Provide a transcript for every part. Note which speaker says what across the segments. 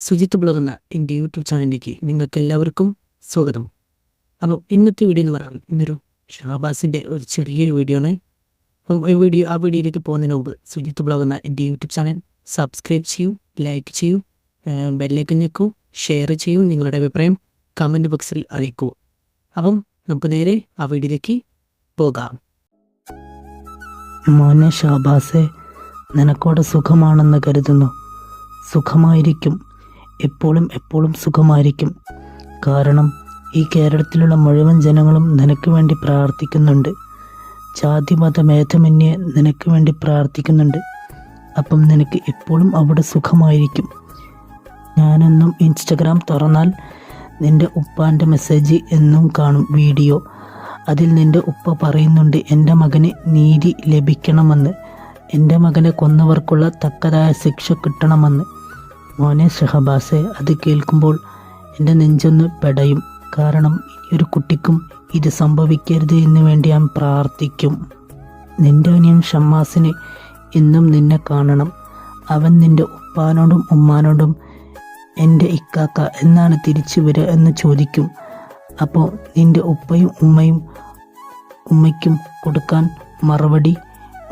Speaker 1: Sujith blog എന്ന എൻ്റെ YouTube ചാനലിലേക്ക് നിങ്ങൾക്ക് എല്ലാവർക്കും സ്വാഗതം. അപ്പോൾ ഇന്നത്തെ വീഡിയോ എന്ന് പറയുന്നത് ഇന്നൊരു ഷഹബാസിൻ്റെ ഒരു ചെറിയൊരു വീഡിയോ ആണ്. അപ്പം ആ വീഡിയോയിലേക്ക് പോകുന്നതിന് മുമ്പ് സുജിത്ത് ബ്ലോഗ് എന്ന എൻ്റെ യൂട്യൂബ് ചാനൽ സബ്സ്ക്രൈബ് ചെയ്യൂ, ലൈക്ക് ചെയ്യൂ, ബെല്ലൈക്കൺ ഞെക്കൂ, ഷെയർ ചെയ്യൂ, നിങ്ങളുടെ അഭിപ്രായം കമൻറ്റ് ബോക്സിൽ അറിയിക്കൂ. അപ്പം നമുക്ക് നേരെ ആ വീഡിയോയിലേക്ക് പോകാം.
Speaker 2: മോനെ ഷഹബാസെ, നിനക്കോടെ സുഖമാണെന്ന് കരുതുന്നു. സുഖമായിരിക്കും, എപ്പോഴും സുഖമായിരിക്കും. കാരണം ഈ കേരളത്തിലുള്ള മുഴുവൻ ജനങ്ങളും നിനക്ക് വേണ്ടി പ്രാർത്ഥിക്കുന്നുണ്ട്. ജാതി മതഭേദമന്യേ നിനക്ക് വേണ്ടി പ്രാർത്ഥിക്കുന്നുണ്ട്. അപ്പം നിനക്ക് എപ്പോഴും അവിടെ സുഖമായിരിക്കും. ഞാനെന്നും ഇൻസ്റ്റഗ്രാം തുറന്നാൽ നിൻ്റെ ഉപ്പാൻ്റെ മെസ്സേജ് എന്നും കാണും, വീഡിയോ. അതിൽ നിൻ്റെ ഉപ്പ പറയുന്നുണ്ട് എൻ്റെ മകന് നീതി ലഭിക്കണമെന്ന്, എൻ്റെ മകനെ കൊന്നവർക്കുള്ള തക്കതായ ശിക്ഷ കിട്ടണമെന്ന്. മോനെ ഷഹബാസെ, അത് കേൾക്കുമ്പോൾ എൻ്റെ നെഞ്ചൊന്ന് പെടയും. കാരണം ഇനിയൊരു കുട്ടിക്കും ഇത് സംഭവിക്കരുത് എന്ന് വേണ്ടി ഞാൻ പ്രാർത്ഥിക്കും. നിൻ്റെ അനിയൻ ഷമ്മാസിന് ഇന്നും നിന്നെ കാണണം. അവൻ നിൻ്റെ ഉപ്പാനോടും ഉമ്മാനോടും എൻ്റെ ഇക്കാക്ക എന്നാണ് തിരിച്ചു വരിക എന്ന് ചോദിക്കും. അപ്പോൾ നിൻ്റെ ഉപ്പയും ഉമ്മയ്ക്കും കൊടുക്കാൻ മറുപടി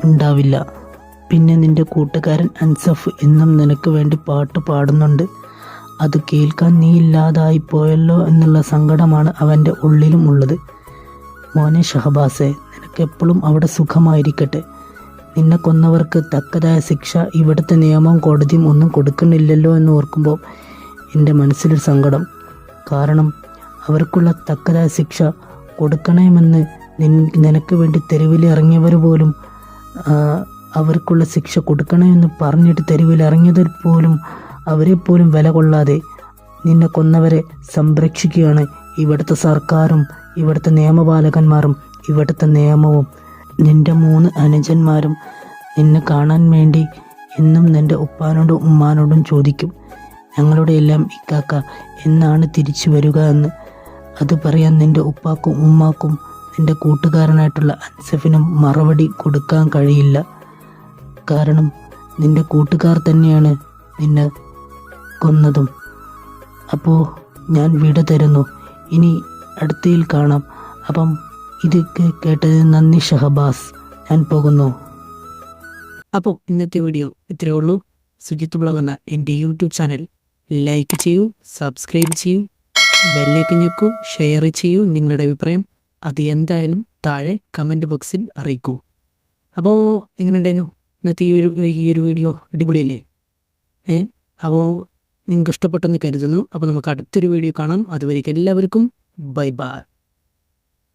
Speaker 2: ഉണ്ടാവില്ല. പിന്നെ നിൻ്റെ കൂട്ടുകാരൻ അൻസഫ് എന്നും നിനക്ക് വേണ്ടി പാട്ട് പാടുന്നുണ്ട്. അത് കേൾക്കാൻ നീ ഇല്ലാതായി പോയല്ലോ എന്നുള്ള സങ്കടമാണ് അവൻ്റെ ഉള്ളിലും ഉള്ളത്. മോനെ ഷഹബാസെ, നിനക്കെപ്പോഴും അവിടെ സുഖമായിരിക്കട്ടെ. നിന്നെ കൊന്നവർക്ക് തക്കതായ ശിക്ഷ ഇവിടുത്തെ നിയമവും കോടതിയും ഒന്നും കൊടുക്കുന്നില്ലല്ലോ എന്ന് ഓർക്കുമ്പോൾ എൻ്റെ മനസ്സിലൊരു സങ്കടം. കാരണം അവർക്കുള്ള തക്കതായ ശിക്ഷ കൊടുക്കണമെന്ന് നിനക്ക് വേണ്ടി തെരുവിൽ ഇറങ്ങിയവർ പോലും അവർക്കുള്ള ശിക്ഷ കൊടുക്കണമെന്ന് പറഞ്ഞിട്ട് തെരുവിൽ ഇറങ്ങിയതിൽ പോലും അവരെപ്പോലും വില കൊള്ളാതെ നിന്നെ കൊന്നവരെ സംരക്ഷിക്കുകയാണ് ഇവിടുത്തെ സർക്കാരും ഇവിടുത്തെ നിയമപാലകന്മാരും ഇവിടുത്തെ നിയമവും. നിൻ്റെ 3 അനുജന്മാരും നിന്നെ കാണാൻ വേണ്ടി എന്നും നിൻ്റെ ഉപ്പാനോടും ഉമ്മാനോടും ചോദിക്കും, ഞങ്ങളുടെ എല്ലാം ഇക്കാക്ക എന്നാണ് തിരിച്ചു വരിക എന്ന്. അത് പറയാൻ നിൻ്റെ ഉപ്പാക്കും ഉമ്മാക്കും നിൻ്റെ കൂട്ടുകാരനായിട്ടുള്ള അൻസഫിനും മറുപടി കൊടുക്കാൻ കഴിയില്ല. കാരണം നിൻ്റെ കൂട്ടുകാർ തന്നെയാണ് നിന്നെ കൊന്നതും. അപ്പോൾ ഞാൻ വിട തരുന്നു. ഇനി അടുത്തയിൽ കാണാം. അപ്പം ഇതൊക്കെ കേട്ടതിന് നന്ദി ഷഹബാസ്, ഞാൻ പോകുന്നു.
Speaker 1: അപ്പോൾ ഇന്നത്തെ വീഡിയോ ഇത്രയേ ഉള്ളൂ. സുജിത്ത് ബ്ലോഗ് എന്ന എൻ്റെ യൂട്യൂബ് ചാനൽ ലൈക്ക് ചെയ്യൂ, സബ്സ്ക്രൈബ് ചെയ്യൂ, ബെല്ലൈക്കൺ ഞെക്കൂ, ഷെയർ ചെയ്യൂ, നിങ്ങളുടെ അഭിപ്രായം അത് എന്തായാലും താഴെ കമൻറ്റ് ബോക്സിൽ അറിയിക്കൂ. അപ്പോൾ എങ്ങനെയുണ്ടായിരുന്നു ഇന്നത്തെ ഈ ഒരു വീഡിയോ? അടിപൊളിയല്ലേ? അപ്പോൾ നിങ്ങൾക്ക് ഇഷ്ടപ്പെട്ടെന്ന് കരുതുന്നു. അപ്പോൾ നമുക്ക് അടുത്തൊരു വീഡിയോ കാണാം. അതുവരേക്കും എല്ലാവർക്കും ബൈ ബൈ.